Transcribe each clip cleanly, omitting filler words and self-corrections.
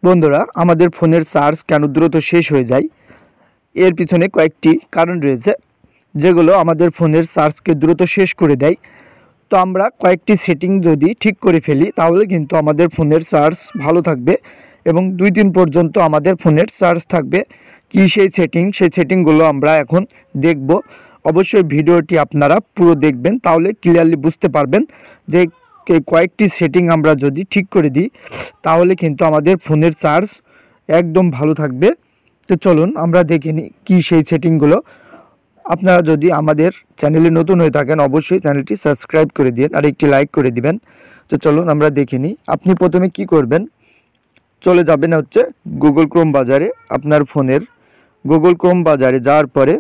বন্ধুরা, আমাদের ফোনের চার্জ কেন দ্রুত শেষ হয়ে যায় এর পিছনে কয়েকটি কারণ রয়েছে যেগুলো আমাদের ফোনের চার্জকে দ্রুত শেষ করে দেয়। তো আমরা কয়েকটি সেটিং যদি ঠিক করে ফেলি তাহলে কিন্তু আমাদের ফোনের চার্জ ভালো থাকবে এবং 2 দিন পর্যন্ত আমাদের ফোনের চার্জ থাকবে। কি সেই সেটিংগুলো আমরা এখন দেখব। অবশ্যই ভিডিওটি আপনারা পুরো দেখবেন, তাহলে ক্লিয়ারলি বুঝতে পারবেন যে কয়েকটি সেটিং আমরা যদি ঠিক করে দিই তাহলে কিন্তু আমাদের ফোনের চার্জ একদম ভালো থাকবে। তো চলুন আমরা দেখে নিই কী সেই সেটিংগুলো। আপনারা যদি আমাদের চ্যানেলে নতুন হয়ে থাকেন অবশ্যই চ্যানেলটি সাবস্ক্রাইব করে দিন আর একটি লাইক করে দিবেন। তো চলুন আমরা দেখে নিই। আপনি প্রথমে কি করবেন, চলে যাবেন হচ্ছে গুগল ক্রোম বাজারে। আপনার ফোনের গুগল ক্রোম বাজারে যাওয়ার পরে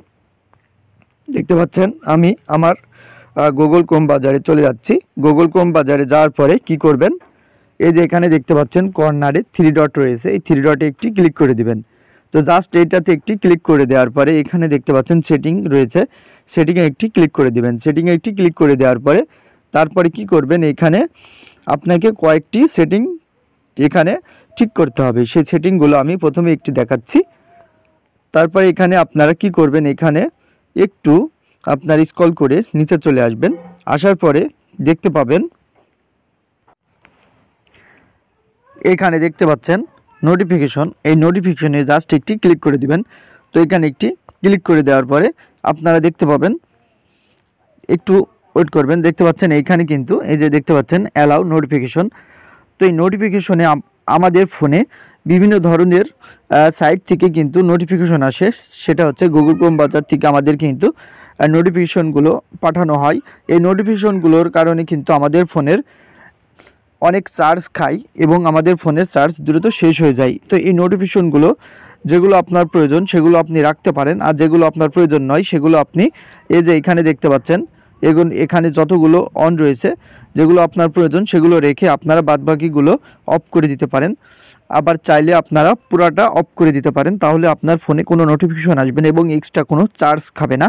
দেখতে পাচ্ছেন আমি আমার গুগল ক্রোম বাজারে চলে যাচ্ছি। গুগল ক্রোম বাজারে যাওয়ার পরে কি করবেন, এই যে এখানে দেখতে পাচ্ছেন কর্নারে 3 ডট রয়েছে, এই 3 ডটে একটি ক্লিক করে দিবেন। তো জাস্ট এইটাতে একটি ক্লিক করে দেওয়ার পরে এখানে দেখতে পাচ্ছেন সেটিং রয়েছে, সেটিংয়ে একটি ক্লিক করে দিবেন। সেটিংয়ে একটি ক্লিক করে দেওয়ার পরে তারপরে কি করবেন, এখানে আপনাকে কয়েকটি সেটিং এখানে ঠিক করতে হবে। সেই সেটিংগুলো আমি প্রথমে একটি দেখাচ্ছি। তারপরে এখানে আপনারা কি করবেন, এখানে একটু আপনার স্ক্রল করে নিচে চলে আসবেন। আসার পরে দেখতে পাবেন এখানে দেখতে পাচ্ছেন নোটিফিকেশন, এই নোটিফিকেশনে জাস্ট একটি ক্লিক করে দিবেন। তো এখানে একটি ক্লিক করে দেওয়ার পরে আপনারা দেখতে পাবেন, একটু ওয়েট করবেন। দেখতে পাচ্ছেন এইখানে কিন্তু এই যে দেখতে পাচ্ছেন অ্যালাউ নোটিফিকেশন। তো এই নোটিফিকেশনে আমাদের ফোনে বিভিন্ন ধরনের সাইট থেকে কিন্তু নোটিফিকেশন আসে, সেটা হচ্ছে গুগল ক্রোম বাজার থেকে আমাদের কিন্তু নোটিফিকেশনগুলো পাঠানো হয়। এই নোটিফিকেশনগুলোর কারণে কিন্তু আমাদের ফোনের অনেক চার্জ খায় এবং আমাদের ফোনের চার্জ দ্রুত শেষ হয়ে যায়। তো এই নোটিফিকেশনগুলো যেগুলো আপনার প্রয়োজন সেগুলো আপনি রাখতে পারেন, আর যেগুলো আপনার প্রয়োজন নয় সেগুলো আপনি এই যে এখানে দেখতে পাচ্ছেন এখানে যতগুলো অন রয়েছে, যেগুলো আপনার প্রয়োজন সেগুলো রেখে আপনারা বাদবাকিগুলো অফ করে দিতে পারেন। আবার চাইলে আপনারা পুরাটা অফ করে দিতে পারেন, তাহলে আপনার ফোনে কোনো নোটিফিকেশন আসবে না এবং এক্সট্রা কোনো চার্জ খাবে না।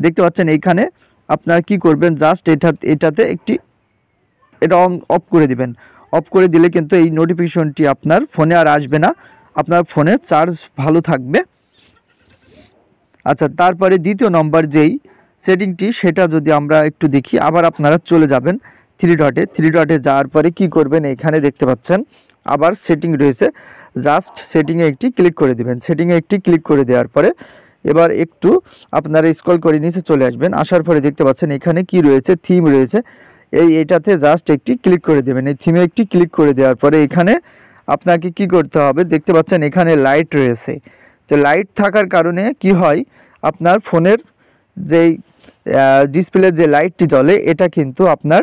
দেখতে পাচ্ছেন এইখানে আপনারা কি করবেন, জাস্ট এটাতে একটি এটা অফ করে দিবেন। অফ করে দিলে কিন্তু এই নোটিফিকেশনটি আপনার ফোনে আর আসবে না, আপনার ফোনে চার্জ ভালো থাকবে। আচ্ছা, তারপরে দ্বিতীয় নম্বর যেই সেটিংটি সেটা যদি আমরা একটু দেখি, আবার আপনারা চলে যাবেন 3 ডটে যাওয়ার পরে কি করবেন, এখানে দেখতে পাচ্ছেন আবার সেটিং রয়েছে, জাস্ট সেটিংয়ে একটি ক্লিক করে দিবেন। সেটিংয়ে একটি ক্লিক করে দেওয়ার পরে এবার একটু আপনারা স্ক্রল করে নিচে চলে আসবেন। আসার পরে দেখতে পাচ্ছেন এখানে কি রয়েছে, থিম রয়েছে, এইটাতে জাস্ট একটি ক্লিক করে দেবেন। এই থিমে একটি ক্লিক করে দেওয়ার পরে এখানে আপনাকে কি করতে হবে, দেখতে পাচ্ছেন এখানে লাইট রয়েছে। তো লাইট থাকার কারণে কি হয়, আপনার ফোনের যেই ডিসপ্লের যে লাইটটি জ্বলে এটা কিন্তু আপনার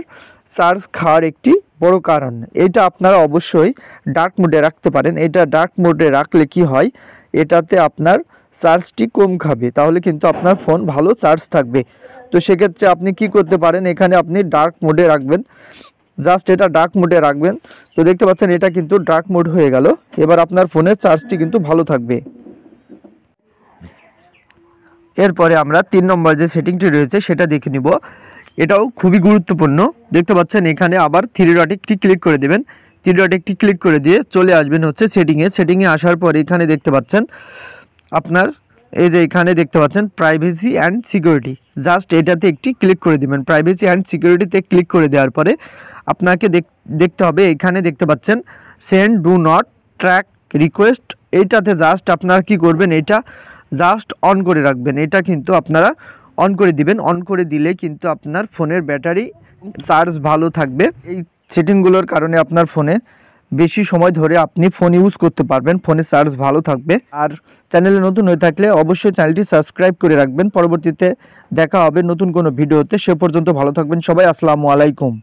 চার্জ খাওয়ার একটি বড় কারণ। এটা আপনারা অবশ্যই ডার্ক মোডে রাখতে পারেন। এটা ডার্ক মোডে রাখলে কি হয়, এটাতে আপনার চার্জটি কম খাবে, তাহলে কিন্তু আপনার ফোন ভালো চার্জ থাকবে। তো সেক্ষেত্রে আপনি কি করতে পারেন, এখানে আপনি ডার্ক মোডে রাখবেন, জাস্ট এটা ডার্ক মোডে রাখবেন। তো দেখতে পাচ্ছেন এটা কিন্তু ডার্ক মোড হয়ে গেল। এবার আপনার ফোনের চার্জটি কিন্তু ভালো থাকবে। এরপরে আমরা 3 নম্বর যে সেটিংটি রয়েছে সেটা দেখে নিব, এটাও খুবই গুরুত্বপূর্ণ। দেখতে পাচ্ছেন এখানে আবার 3 ডটে একটি ক্লিক করে দেবেন। 3 ডটে একটি ক্লিক করে দিয়ে চলে আসবেন হচ্ছে সেটিংয়ে আসার পর এখানে দেখতে পাচ্ছেন আপনার এই যে এখানে দেখতে পাচ্ছেন প্রাইভেসি অ্যান্ড সিকিউরিটি, জাস্ট এটাতে একটি ক্লিক করে দিবেন। প্রাইভেসি অ্যান্ড সিকিউরিটিতে ক্লিক করে দেওয়ার পরে আপনাকে দেখতে হবে এখানে দেখতে পাচ্ছেন send do not track request, এইটাতে জাস্ট আপনারা কি করবেন, এটা জাস্ট অন করে রাখবেন। এটা কিন্তু আপনারা অন করে দিবেন। অন করে দিলে কিন্তু আপনার ফোনের ব্যাটারি চার্জ ভালো থাকবে। এই সেটিংগুলোর কারণে আপনার ফোনে বেশি সময় ধরে আপনি ফোন ইউজ করতে পারবেন, ফোনের চার্জ ভালো থাকবে। আর চ্যানেলে নতুন হয়ে থাকলে অবশ্যই চ্যানেলটি সাবস্ক্রাইব করে রাখবেন। পরবর্তীতে দেখা হবে নতুন কোনো ভিডিওতে, সে পর্যন্ত ভালো থাকবেন সবাই। আসসালামু আলাইকুম।